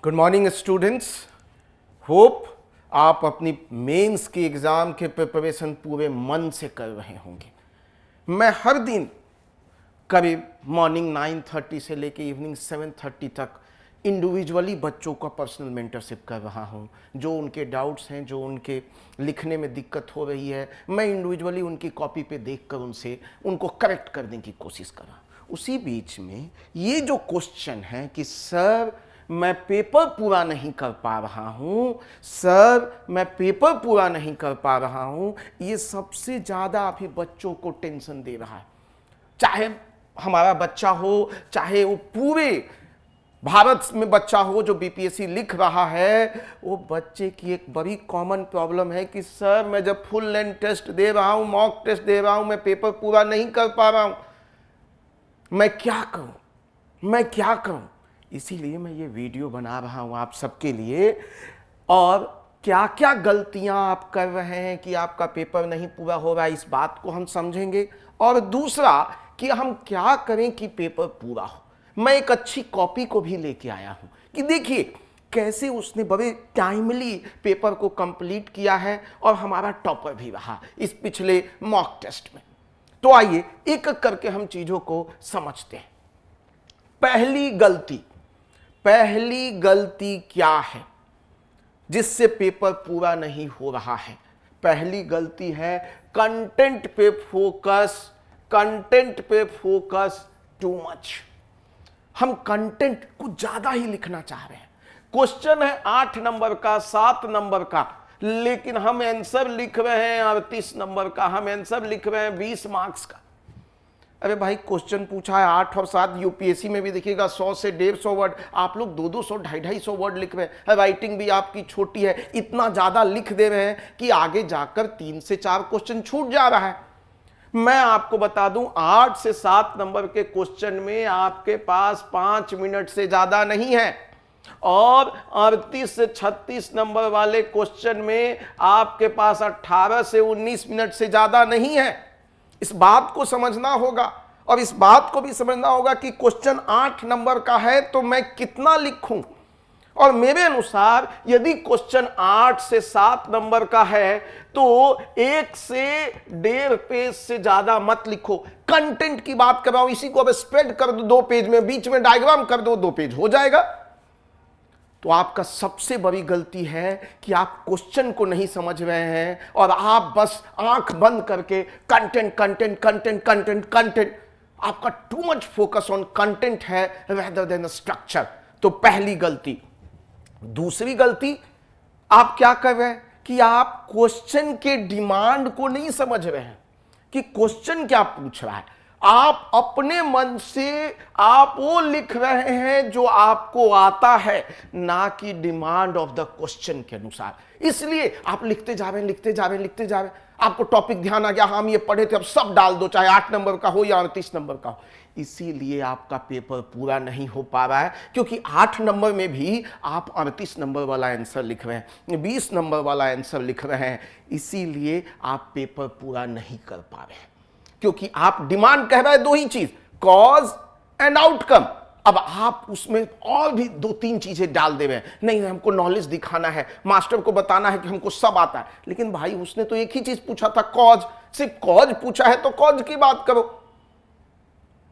Good morning students. Hope आप अपनी mains की एग्ज़ाम के प्रिपरेशन पूरे मन से कर रहे होंगे। मैं हर दिन करीब मॉर्निंग 9:30 से लेकर इवनिंग 7:30 तक इंडिविजुअली बच्चों का पर्सनल मेंटरशिप कर रहा हूं। जो उनके डाउट्स हैं, जो उनके लिखने में दिक्कत हो रही है, मैं इंडिविजुअली उनकी कॉपी पे देखकर उनको करेक्ट करने की कोशिश कर रहा हूं। उसी बीच में ये जो क्वेश्चन है कि सर मैं पेपर पूरा नहीं कर पा रहा हूं, सर मैं पेपर पूरा नहीं कर पा रहा हूं, ये सबसे ज़्यादा अभी बच्चों को टेंशन दे रहा है। चाहे हमारा बच्चा हो, चाहे वो पूरे भारत में बच्चा हो जो बीपीएससी लिख रहा है, वो बच्चे की एक बड़ी कॉमन प्रॉब्लम है कि सर मैं जब फुल लेंथ टेस्ट दे रहा हूं, मॉक टेस्ट दे रहा हूं, मैं पेपर पूरा नहीं कर पा रहा हूं, मैं क्या करूं। इसीलिए मैं ये वीडियो बना रहा हूं आप सबके लिए। और क्या क्या गलतियां आप कर रहे हैं कि आपका पेपर नहीं पूरा हो रहा है, इस बात को हम समझेंगे। और दूसरा कि हम क्या करें कि पेपर पूरा हो। मैं एक अच्छी कॉपी को भी लेके आया हूं कि देखिए कैसे उसने बड़े टाइमली पेपर को कंप्लीट किया है और हमारा टॉपर भी रहा इस पिछले मॉक टेस्ट में। तो आइए एक एक करके हम चीजों को समझते हैं। पहली गलती क्या है जिससे पेपर पूरा नहीं हो रहा है? पहली गलती है कंटेंट पे फोकस टू मच। हम कंटेंट को ज्यादा ही लिखना चाह रहे हैं। क्वेश्चन है 8 नंबर का, 7 नंबर का, लेकिन हम आंसर लिख रहे हैं 38 नंबर का, हम आंसर लिख रहे हैं 20 मार्क्स का। अरे भाई क्वेश्चन पूछा है 8 और 7, यूपीएससी में भी देखिएगा 100 से 150 वर्ड, आप लोग 200 250 वर्ड लिख रहे हैं। राइटिंग भी आपकी छोटी है, इतना ज्यादा लिख दे रहे हैं कि आगे जाकर 3 से 4 क्वेश्चन छूट जा रहा है। मैं आपको बता दूं 8 से 7 नंबर के क्वेश्चन में आपके पास 5 मिनट से ज्यादा नहीं है, और 38 से 36 नंबर वाले क्वेश्चन में आपके पास 18 से 19 मिनट से ज्यादा नहीं है। इस बात को समझना होगा, और इस बात को भी समझना होगा कि क्वेश्चन 8 नंबर का है तो मैं कितना लिखूं। और मेरे अनुसार यदि क्वेश्चन 8 से 7 नंबर का है तो 1 से 1.5 पेज से ज्यादा मत लिखो। कंटेंट की बात कर रहा हूं, इसी को अब स्प्रेड कर दो 2 पेज में, बीच में डायग्राम कर दो, 2 पेज हो जाएगा। तो आपका सबसे बड़ी गलती है कि आप क्वेश्चन को नहीं समझ रहे हैं और आप बस आंख बंद करके कंटेंट, आपका too much focus on content है रेदर देन स्ट्रक्चर। तो पहली गलती। दूसरी गलती आप क्या कर रहे हैं कि आप क्वेश्चन के डिमांड को नहीं समझ रहे हैं कि क्वेश्चन क्या पूछ रहा है। आप अपने मन से आप वो लिख रहे हैं जो आपको आता है, ना कि डिमांड ऑफ द क्वेश्चन के अनुसार। इसलिए आप लिखते जा रहे हैं। आपको टॉपिक ध्यान आ गया, हम ये पढ़े थे, अब सब डाल दो, चाहे 8 नंबर का हो या 38 नंबर का हो। इसीलिए आपका पेपर पूरा नहीं हो पा रहा है, क्योंकि 8 नंबर में भी आप 38 नंबर वाला आंसर लिख रहे हैं, 20 नंबर वाला आंसर लिख रहे हैं। इसीलिए आप पेपर पूरा नहीं कर पा रहे हैं, क्योंकि आप डिमांड कह रहे हैं 2 ही चीज, कॉज एंड आउटकम। अब आप उसमें और भी 2-3 चीजें डाल दे रहे हैं। नहीं, हमको नॉलेज दिखाना है, मास्टर को बताना है कि हमको सब आता है। लेकिन भाई उसने तो एक ही चीज पूछा था, कॉज। सिर्फ कॉज पूछा है तो कॉज की बात करो।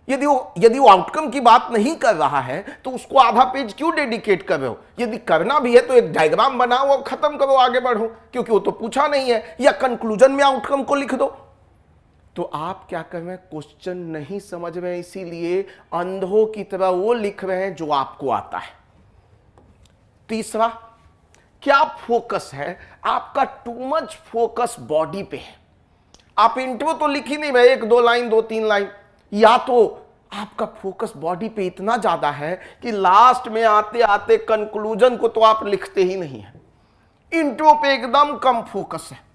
यदि वो आउटकम की बात नहीं कर रहा है तो उसको आधा पेज क्यों डेडिकेट कर रहे हो? यदि करना भी है तो एक डायग्राम बनाओ और खत्म करो, आगे बढ़ो, क्योंकि वो तो पूछा नहीं है। या कंक्लूजन में आउटकम को लिख दो। तो आप क्या कर रहे हैं, क्वेश्चन नहीं समझ रहे हैं, इसीलिए अंधों की तरह वो लिख रहे हैं जो आपको आता है। तीसरा, क्या फोकस है आपका? टू मच फोकस बॉडी पे है। आप इंट्रो तो लिख ही नहीं रहे, 1-2 लाइन, 2-3 लाइन, या तो आपका फोकस बॉडी पे इतना ज्यादा है कि लास्ट में आते आते कंक्लूजन को तो आप लिखते ही नहीं है। इंट्रो पे एकदम कम फोकस है,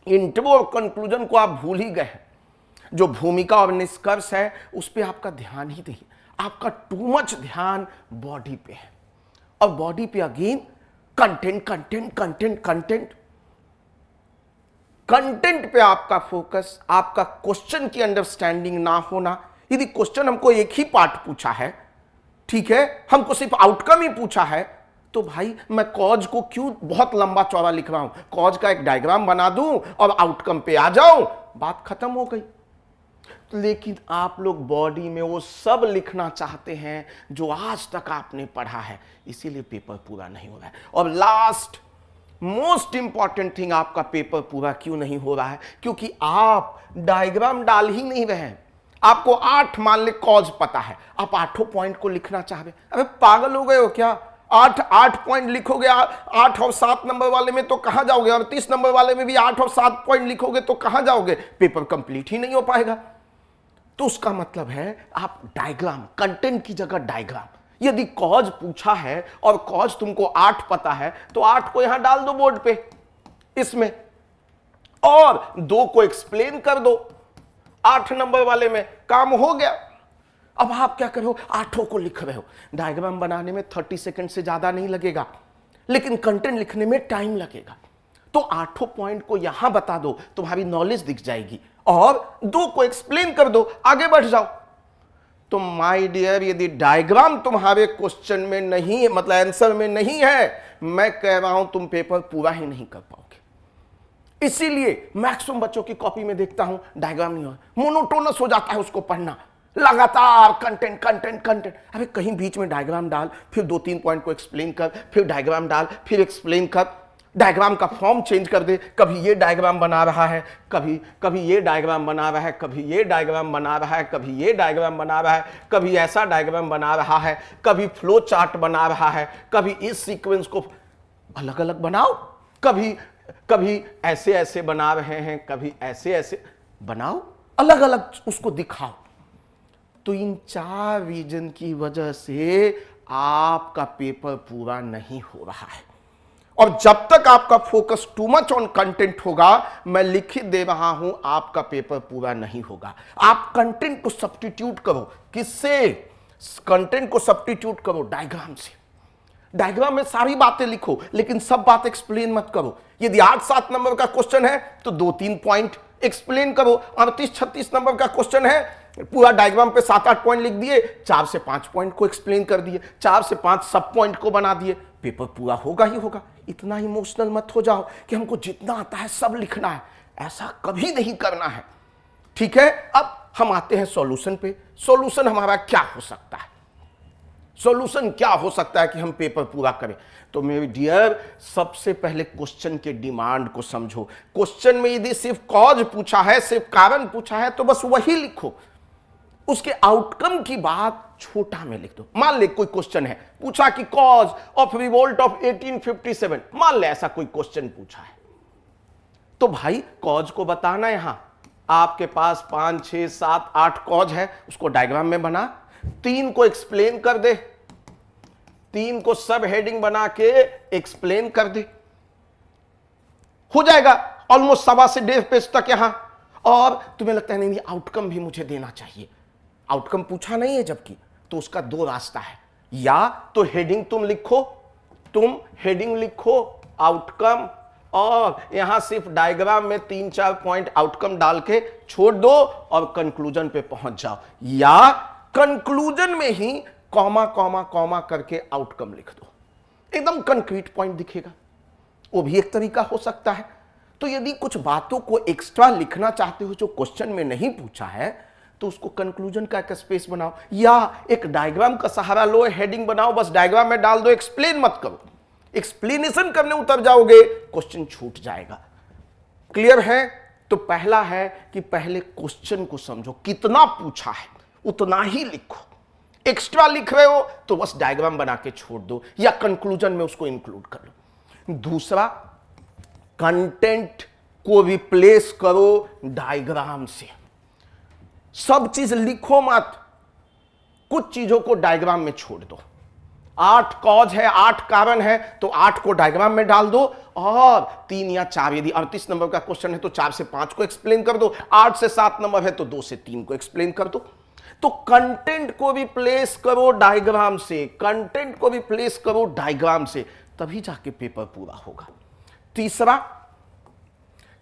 इंट्रो और कंक्लूजन को आप भूल ही गए हैं। जो भूमिका और निष्कर्ष है उस पे आपका ध्यान ही नहीं, आपका टू मच ध्यान बॉडी पे है। और बॉडी पे अगेन कंटेंट पे आपका फोकस, आपका क्वेश्चन की अंडरस्टैंडिंग ना होना। यदि क्वेश्चन हमको एक ही पार्ट पूछा है, ठीक है, हमको सिर्फ आउटकम ही पूछा है, तो भाई मैं कॉज को क्यों बहुत लंबा चौड़ा लिख रहा हूं, कॉज का एक डायग्राम बना दूं और आउटकम पे आ जाऊं, बात खत्म हो गई। लेकिन आप लोग बॉडी में वो सब लिखना चाहते हैं जो आज तक आपने पढ़ा है, इसीलिए पेपर पूरा नहीं हो रहा है। और लास्ट मोस्ट इंपॉर्टेंट थिंग, आपका पेपर पूरा क्यों नहीं हो रहा है, क्योंकि आप डायग्राम डाल ही नहीं रहे हैं। आपको 8 मान ले कॉज पता है, आप 8 पॉइंट को लिखना चाह रहे, अबे पागल हो गए हो क्या? 8 पॉइंट लिखोगे, 8 और 7 नंबर वाले में तो कहां जाओगे, और 30 नंबर वाले में भी 8 और 7 पॉइंट लिखोगे तो कहां जाओगे, पेपर कंप्लीट ही नहीं हो पाएगा। तो उसका मतलब है आप डायग्राम, कंटेंट की जगह डायग्राम। यदि कॉज पूछा है और कॉज तुमको 8 पता है तो 8 को यहां डाल दो बोर्ड पे इसमें, और 2 को एक्सप्लेन कर दो 8 नंबर वाले में, काम हो गया। अब आप क्या कर रहे हो, 8 को लिख रहे हो। डायग्राम बनाने में 30 सेकंड से ज्यादा नहीं लगेगा, लेकिन कंटेंट लिखने में टाइम लगेगा। तो 8 पॉइंट को यहां बता दो, तुम्हारी नॉलेज दिख जाएगी, और 2 को एक्सप्लेन कर दो, आगे बढ़ जाओ। तो माय डियर, यदि डायग्राम तुम्हारे क्वेश्चन में नहीं है, मतलब आंसर में नहीं है, मैं कह रहा हूं तुम पेपर पूरा ही नहीं कर पाओगे। इसीलिए मैक्सिमम बच्चों की कॉपी में देखता हूं डायग्राम नहीं हो, मोनोटोनस हो जाता है उसको पढ़ना, लगातार कंटेंट कंटेंट कंटेंट। अरे कहीं बीच में डायग्राम डाल, फिर 2-3 पॉइंट को एक्सप्लेन कर, फिर डायग्राम डाल, फिर एक्सप्लेन कर, डायग्राम का फॉर्म चेंज कर दे। कभी ये डायग्राम बना रहा है, कभी ये डायग्राम बना रहा है, कभी ये डायग्राम बना रहा है, कभी ये डायग्राम बना रहा है, कभी ऐसा डायग्राम बना रहा है, कभी फ्लो चार्ट बना रहा है, कभी इस सीक्वेंस को अलग अलग बनाओ, कभी ऐसे ऐसे बना रहे हैं, कभी ऐसे ऐसे बनाओ, अलग अलग उसको दिखाओ। तो इन 4 रीजन की वजह से आपका पेपर पूरा नहीं हो रहा है। और जब तक आपका focus too much on content होगा, मैं लिख ही दे रहा हूं, आपका पेपर पूरा नहीं होगा। आप कंटेंट को सब्स्टिट्यूट करो, किससे? कंटेंट को सब्स्टिट्यूट करो डायग्राम से। डायग्राम में सारी बातें लिखो, लेकिन सब बात एक्सप्लेन मत करो। यदि 8-7 नंबर का क्वेश्चन है तो 2-3 पॉइंट एक्सप्लेन करो। 38-36 नंबर का क्वेश्चन है, पूरा डायग्राम पे 7-8 पॉइंट लिख दिए, 4 से 5 पॉइंट को एक्सप्लेन कर दिए, 4 से 5 सब पॉइंट को बना दिए, पेपर पूरा होगा ही होगा। इतना इमोशनल मत हो जाओ कि हमको जितना आता है सब लिखना है, ऐसा कभी नहीं करना है। ठीक है, अब हम आते हैं सॉल्यूशन पे। सॉल्यूशन हमारा क्या हो सकता है? सॉल्यूशन क्या हो सकता है कि हम पेपर पूरा करें? तो मेरे डियर, सबसे पहले क्वेश्चन के डिमांड को समझो। क्वेश्चन में यदि सिर्फ कॉज पूछा है, सिर्फ कारण पूछा है, तो बस वही लिखो। उसके आउटकम की बात छोटा में लिख दो। मान ले कोई क्वेश्चन है, पूछा कि कॉज ऑफ रिवोल्ट ऑफ 1857, मान ले ऐसा कोई क्वेश्चन पूछा है, तो भाई कॉज को बताना। यहां आपके पास 5, 6, 7, 8 कॉज है, उसको डायग्राम में बना, 3 को एक्सप्लेन कर दे, 3 को सब हेडिंग बना के एक्सप्लेन कर दे, हो जाएगा ऑलमोस्ट 1.25 से 1.5 पेज तक यहां। और तुम्हें लगता है नहीं आउटकम भी मुझे देना चाहिए, आउटकम पूछा नहीं है जबकि, तो उसका 2 रास्ता है। या तो हेडिंग तुम हेडिंग लिखो आउटकम, और यहां सिर्फ डायग्राम में 3-4 पॉइंट आउटकम डाल के छोड़ दो और कंक्लूजन पे पहुंच जाओ। या कंक्लूजन में ही कॉमा कॉमा कॉमा करके आउटकम लिख दो, एकदम कंक्रीट पॉइंट दिखेगा। वो भी एक तरीका हो सकता है। तो यदि कुछ बातों को एक्स्ट्रा लिखना चाहते हो जो क्वेश्चन में नहीं पूछा है, तो उसको कंक्लूजन का एक स्पेस बनाओ, या एक डायग्राम का सहारा लो, हेडिंग बनाओ, बस डायग्राम में डाल दो, एक्सप्लेन मत करो। एक्सप्लेनेशन करने उतर जाओगे, क्वेश्चन छूट जाएगा। क्लियर है? तो पहला है कि पहले क्वेश्चन को समझो, कितना पूछा है उतना ही लिखो। एक्स्ट्रा लिख रहे हो तो बस डायग्राम बना के छोड़ दो, या कंक्लूजन में उसको इंक्लूड कर लो। दूसरा, कंटेंट को रिप्लेस करो डायग्राम से। सब चीज लिखो मत, कुछ चीजों को डायग्राम में छोड़ दो। 8 कॉज है, 8 कारण है, तो 8 को डायग्राम में डाल दो, और 3 या 4, यदि 38 नंबर का क्वेश्चन है तो 4 से 5 को एक्सप्लेन कर दो, 8 से 7 नंबर है तो 2 से 3 को एक्सप्लेन कर दो। तो कंटेंट को रिप्लेस करो डायग्राम से, कंटेंट को रिप्लेस करो डायग्राम से, तभी जाके पेपर पूरा होगा।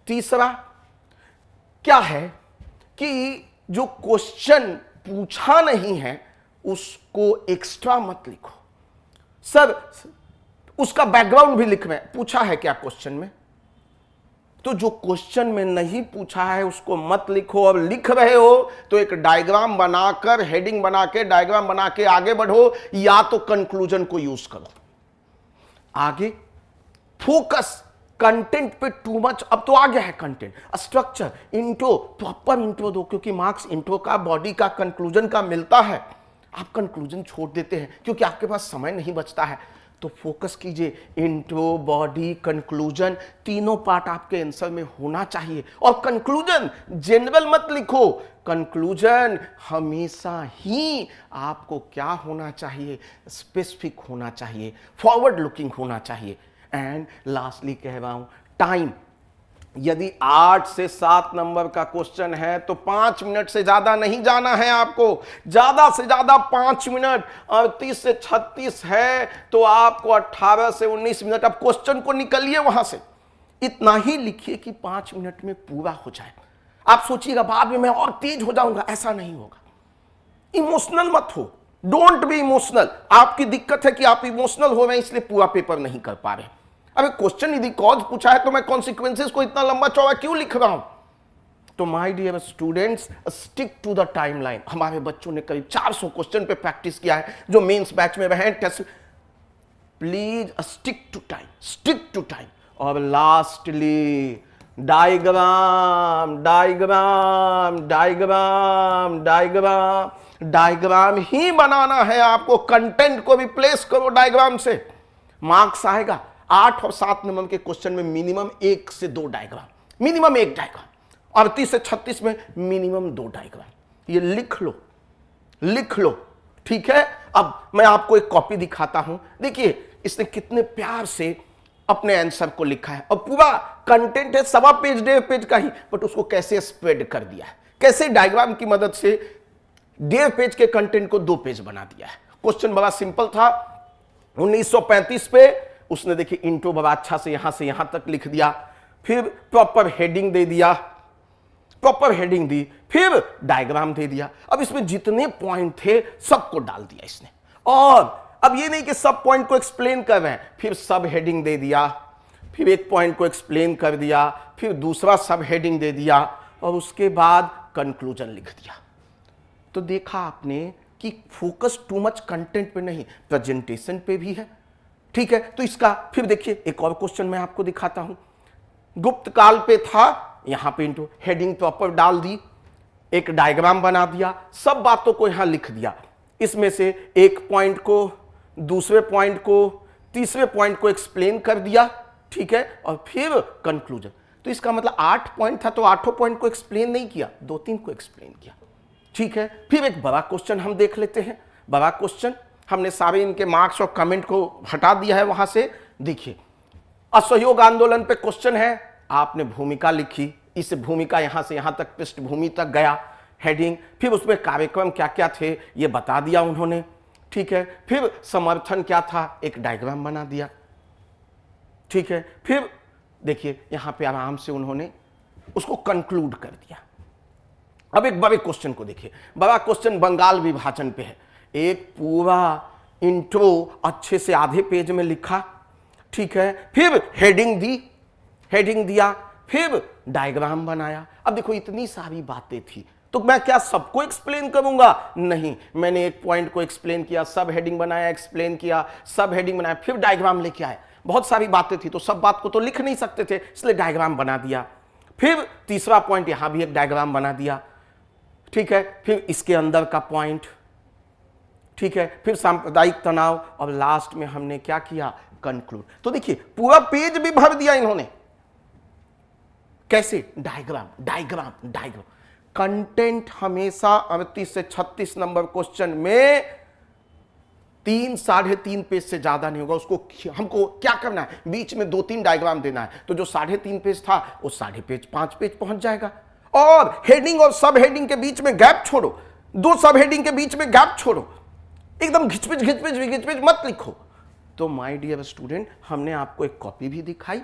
तीसरा क्या है कि जो क्वेश्चन पूछा नहीं है उसको एक्स्ट्रा मत लिखो। सर उसका बैकग्राउंड भी लिख रहे हैं। पूछा है क्या क्वेश्चन में? तो जो क्वेश्चन में नहीं पूछा है उसको मत लिखो। और लिख रहे हो तो एक डायग्राम बनाकर, हेडिंग बना के, डायग्राम बना के आगे बढ़ो, या तो कंक्लूजन को यूज करो। आगे फोकस कंटेंट पे टू मच। अब तो आ गया है content, structure, intro, proper intro दो, क्योंकि मार्क्स इंट्रो का, बॉडी का, कंक्लूजन का मिलता है। आप कंक्लूजन छोड़ देते हैं क्योंकि आपके पास समय नहीं बचता है। तो फोकस कीजिए, इंट्रो, बॉडी, कंक्लूजन, तीनों पार्ट आपके आंसर में होना चाहिए। और कंक्लूजन जनरल मत लिखो, कंक्लूजन हमेशा ही आपको क्या होना चाहिए? स्पेसिफिक होना चाहिए, फॉरवर्ड लुकिंग होना चाहिए। एंड लास्टली कह रहा हूं, टाइम। यदि 8 से 7 नंबर का क्वेश्चन है तो 5 मिनट से ज्यादा नहीं जाना है आपको, ज्यादा से ज्यादा 5 मिनट। 38 से 36 है तो आपको 18 से 19 मिनट। अब क्वेश्चन को निकलिए वहां से, इतना ही लिखिए कि 5 मिनट में पूरा हो जाए। आप सोचिएगा बाद में मैं और तेज हो जाऊंगा, ऐसा नहीं होगा। इमोशनल मत हो, डोंट बी इमोशनल। आपकी दिक्कत है कि आप इमोशनल हो रहे हैं, इसलिए पूरा पेपर नहीं कर पा रहे। अबे क्वेश्चन यदि कॉज पूछा है तो मैं कॉन्सिक्वेंसेस को इतना लंबा चौड़ा क्यों लिख रहा हूं? तो my dear students, stick to the timeline. हमारे बच्चों ने करीब 400 क्वेश्चन पे प्रैक्टिस किया है जो मेंस बैच में रहे test. Please stick to time, stick to time. और lastly diagram, diagram, diagram, diagram, diagram ही बनाना है आपको। कंटेंट को रिप्लेस करो डायग्राम से, मार्क्स आएगा। 8 और 7 नंबर के क्वेश्चन में मिनिमम 1 से 2 डायग्राम, मिनिमम 1 डायग्राम। 38 से 36 में मिनिमम 2 डायग्राम। ये लिख लो, लिख लो, ठीक है। अब मैं आपको एक कॉपी दिखाता हूं। देखिए इसने कितने प्यार से अपने आंसर को लिखा है। और पूरा कंटेंट है 1.25 पेज, 1.5 पेज का ही, बट उसको कैसे स्प्रेड कर दिया है, कैसे डायग्राम की मदद से 1.5 पेज के कंटेंट को 2 पेज बना दिया है। क्वेश्चन बड़ा सिंपल था। 1935 पे उसने देखिए इंट्रो बड़ा अच्छा से यहां तक लिख दिया, फिर प्रॉपर हेडिंग दे दिया, प्रॉपर हेडिंग दी, फिर डायग्राम दे दिया। अब इसमें जितने पॉइंट थे सबको डाल दिया इसने। और अब ये नहीं कि सब पॉइंट को एक्सप्लेन कर रहे हैं, फिर सब हेडिंग दे दिया, फिर एक पॉइंट को एक्सप्लेन कर दिया, फिर दूसरा सब हेडिंग दे दिया, और उसके बाद कंक्लूजन लिख दिया। तो देखा आपने कि फोकस टू मच कंटेंट पे नहीं, प्रेजेंटेशन पे भी है, ठीक है। तो इसका फिर देखिए एक और क्वेश्चन मैं आपको दिखाता हूं। गुप्त काल पे था, यहां पे इंटू हेडिंग प्रॉपर डाल दी, एक डायग्राम बना दिया, सब बातों को यहां लिख दिया। इसमें से एक पॉइंट को, दूसरे पॉइंट को, तीसरे पॉइंट को एक्सप्लेन कर दिया, ठीक है, और फिर कंक्लूजन। तो इसका मतलब 8 पॉइंट था तो 8 पॉइंट को एक्सप्लेन नहीं किया, 2-3 को एक्सप्लेन किया, ठीक है। फिर एक बड़ा क्वेश्चन हम देख लेते हैं। बड़ा क्वेश्चन हमने सारे इनके मार्क्स और कमेंट को हटा दिया है वहां से। देखिए असहयोग आंदोलन पे क्वेश्चन है, आपने भूमिका लिखी, इस भूमिका यहां से यहां तक पृष्ठभूमि तक गया, हेडिंग, फिर उसमें कार्यक्रम क्या क्या थे ये बता दिया उन्होंने, ठीक है। फिर समर्थन क्या था, एक डायग्राम बना दिया, ठीक है। फिर देखिए यहां पे आराम से उन्होंने उसको कंक्लूड कर दिया। अब एक बड़े क्वेश्चन को देखिए। बड़ा क्वेश्चन बंगाल विभाजन पे है। एक पूरा इंट्रो अच्छे से आधे पेज में लिखा, ठीक है, फिर हेडिंग दी, हेडिंग दिया, फिर डायग्राम बनाया। अब देखो इतनी सारी बातें थी तो मैं क्या सबको एक्सप्लेन करूंगा? नहीं, मैंने एक पॉइंट को एक्सप्लेन किया, सब हेडिंग बनाया, एक्सप्लेन किया, सब हेडिंग बनाया, फिर डायग्राम लेके आया। बहुत सारी बातें थी तो सब बात को तो लिख नहीं सकते थे, इसलिए डायग्राम बना दिया। फिर तीसरा पॉइंट यहां भी एक डायग्राम बना दिया, ठीक है। फिर इसके अंदर का पॉइंट, ठीक है, फिर सांप्रदायिक तनाव, और लास्ट में हमने क्या किया, कंक्लूड। तो देखिए पूरा पेज भी भर दिया इन्होंने। कैसे? Diagram, diagram, diagram. कंटेंट हमेशा 38 से 36 नंबर क्वेश्चन में 3-3.5 पेज से ज्यादा नहीं होगा। उसको हमको क्या करना है, बीच में 2-3 डायग्राम देना है। तो जो 3.5 पेज था वो 5.5 पेज पहुंच जाएगा। और हेडिंग और सब हेडिंग के बीच में गैप छोड़ो, 2 सब हेडिंग के बीच में गैप छोड़ो, एकदम घिचपिच घिचपिच घिचपिच मत लिखो। तो माय डियर स्टूडेंट, हमने आपको एक कॉपी भी दिखाई,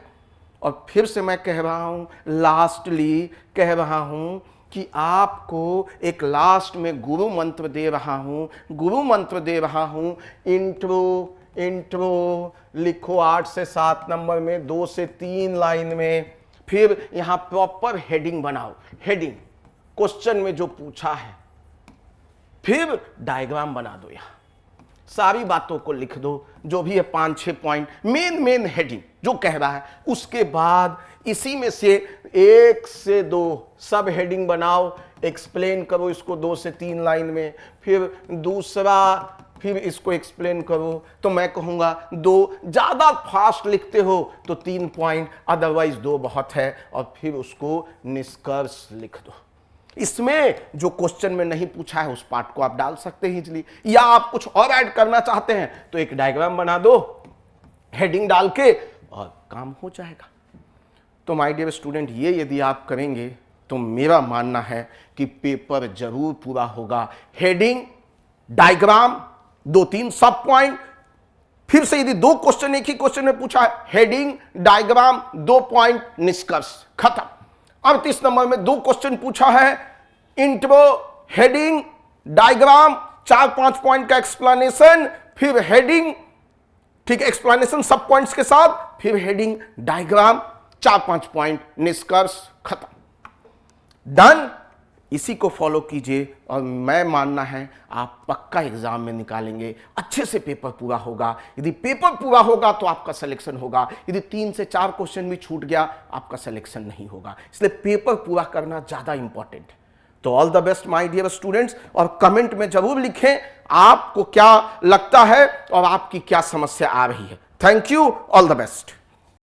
और फिर से मैं कह रहा हूं, लास्टली कह रहा हूं कि आपको एक लास्ट में गुरु मंत्र दे रहा हूं, गुरु मंत्र दे रहा हूं। इंट्रो, इंट्रो लिखो 8 से 7 नंबर में, 2 से 3 लाइन में, फिर यहां प्रॉपर हेडिंग बनाओ, हेडिंग क्वेश्चन में जो पूछा है, फिर डायग्राम बना दो, यहां सारी बातों को लिख दो जो भी है, 5-6 पॉइंट, मेन हेडिंग जो कह रहा है। उसके बाद इसी में से 1 से 2 सब हेडिंग बनाओ, एक्सप्लेन करो इसको 2 से 3 लाइन में, फिर दूसरा, फिर इसको एक्सप्लेन करो। तो मैं कहूंगा 2, ज्यादा फास्ट लिखते हो तो 3 पॉइंट, अदरवाइज 2 बहुत है, और फिर उसको निष्कर्ष लिख दो। इसमें जो क्वेश्चन में नहीं पूछा है उस पार्ट को आप डाल सकते हैं इजली, या आप कुछ और ऐड करना चाहते हैं तो एक डायग्राम बना दो हेडिंग डाल के, और काम हो जाएगा। तो माय डियर स्टूडेंट, ये यदि आप करेंगे तो मेरा मानना है कि पेपर जरूर पूरा होगा। हेडिंग, डायग्राम, 2-3 सब पॉइंट, फिर से यदि 2 क्वेश्चन एक ही क्वेश्चन में पूछा है, हेडिंग, डायग्राम, 2 पॉइंट, निष्कर्ष, खत्म। अब 30 नंबर में 2 क्वेश्चन पूछा है, इंट्रो, हेडिंग, डायग्राम, 4-5 पॉइंट का एक्सप्लेनेशन, फिर हेडिंग, ठीक है, एक्सप्लेनेशन सब पॉइंट्स के साथ, फिर हेडिंग, डायग्राम, 4-5 पॉइंट, निष्कर्ष, खत्म, डन। इसी को फॉलो कीजिए और मैं मानना है आप पक्का एग्जाम में निकालेंगे, अच्छे से पेपर पूरा होगा। यदि पेपर पूरा होगा तो आपका सिलेक्शन होगा, यदि 3 से 4 क्वेश्चन भी छूट गया आपका सिलेक्शन नहीं होगा। इसलिए पेपर पूरा करना ज्यादा इंपॉर्टेंट है। तो all the best my dear students, और कमेंट में जरूर लिखें आपको क्या लगता है और आपकी क्या समस्या आ रही है। Thank you, all the best.